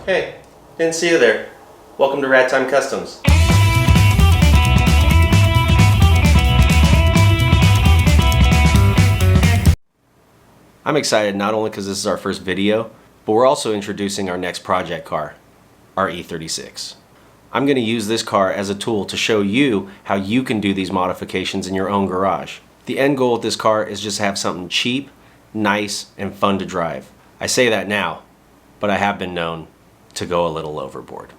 Hey, didn't see you there. Welcome to Rat Time Customs. I'm excited not only because this is our first video, but we're also introducing our next project car, our E36. I'm going to use this car as a tool to show you how you can do these modifications in your own garage. The end goal with this car is just to have something cheap, nice, and fun to drive. I say that now, but I have been known to go a little overboard.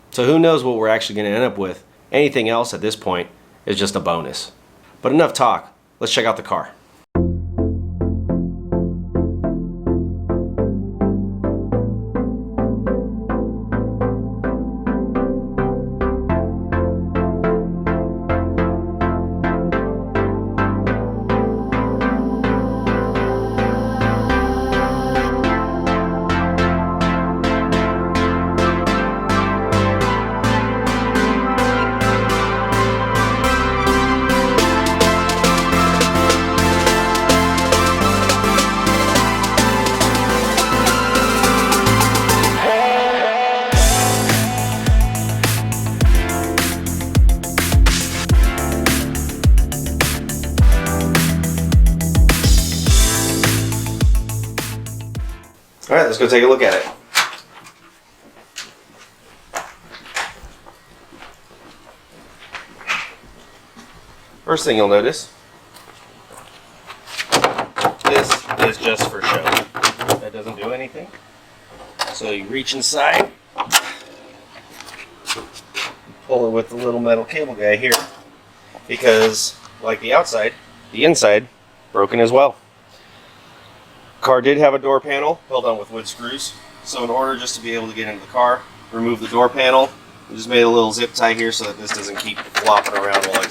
So who knows what we're actually going to end up with. Anything else at this point is just a bonus. But enough talk, let's check out the car. Alright, let's go take a look at it. First thing you'll notice, this is just for show. That doesn't do anything. So you reach inside, pull it with the little metal cable guy here, because like the outside, the inside broken as well. Car did have a door panel held on with wood screws, so in order just to be able to get into the car, remove the door panel. We just made a little zip tie here so that this doesn't keep flopping around while I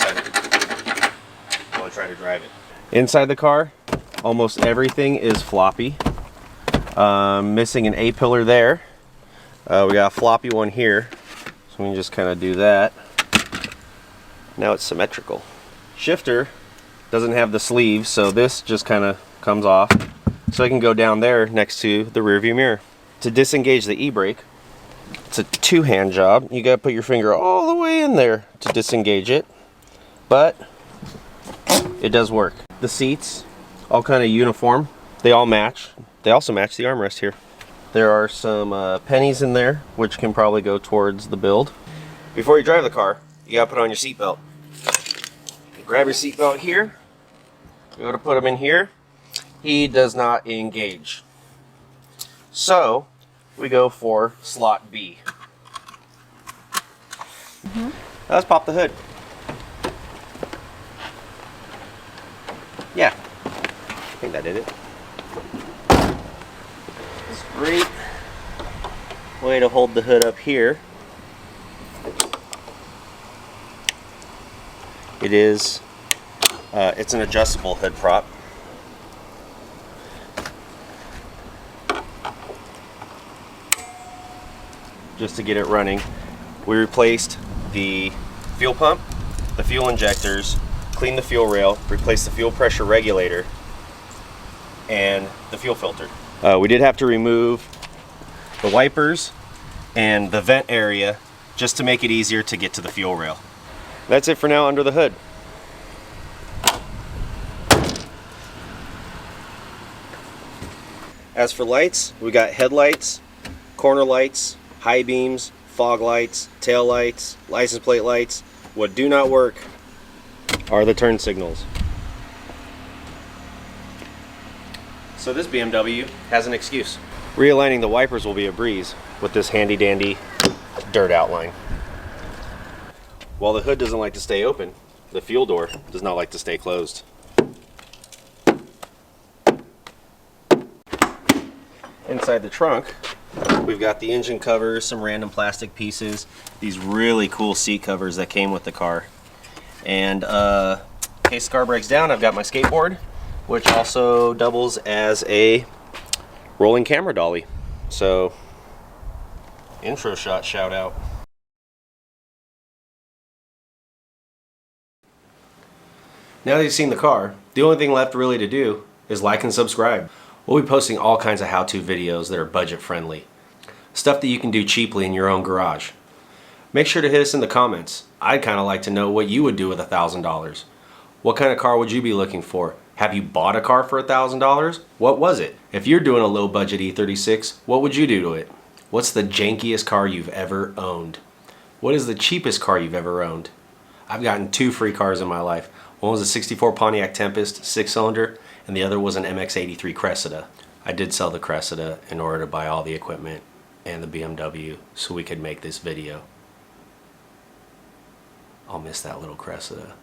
try to drive it. Inside the car, almost everything is floppy. Missing an A-pillar there. We got a floppy one here, so we can just kind of do that. Now it's symmetrical. Shifter doesn't have the sleeves, so this just kind of comes off. So I can go down there next to the rear view mirror. To disengage the e-brake, it's a two-hand job. You gotta put your finger all the way in there to disengage it, but it does work. The seats, all kind of uniform. They all match. They also match the armrest here. There are some pennies in there, which can probably go towards the build. Before you drive the car, you gotta put on your seatbelt. Grab your seatbelt here. You gotta put them in here. He does not engage. So we go for slot B. Now let's pop the hood. Yeah, I think that did it. It's a great way to hold the hood up here. It is, it's an adjustable hood prop. Just to get it running, we replaced the fuel pump, the fuel injectors, cleaned the fuel rail, replaced the fuel pressure regulator, and the fuel filter. We did have to remove the wipers and the vent area just to make it easier to get to the fuel rail. That's it for now under the hood. As for lights, we got headlights, corner lights, high beams, fog lights, tail lights, license plate lights. What do not work are the turn signals. So this BMW has an excuse. Realigning the wipers will be a breeze with this handy dandy dirt outline. While the hood doesn't like to stay open, the fuel door does not like to stay closed. Inside the trunk, we've got the engine covers, some random plastic pieces, these really cool seat covers that came with the car. And in case the car breaks down, I've got my skateboard, which also doubles as a rolling camera dolly. So, intro shot shout out. Now that you've seen the car, the only thing left really to do is like and subscribe. We'll be posting all kinds of how-to videos that are budget friendly. Stuff that you can do cheaply in your own garage. Make sure to hit us in the comments. I'd kind of like to know what you would do with $1,000. What kind of car would you be looking for? Have you bought a car for $1,000? What was it? If you're doing a low budget E36, what would you do to it? What's the jankiest car you've ever owned? What is the cheapest car you've ever owned? I've gotten 2 free cars in my life. One was a 64 Pontiac Tempest 6-cylinder, and the other was an MX-83 Cressida. I did sell the Cressida in order to buy all the equipment and the BMW so we could make this video. I'll miss that little Cressida.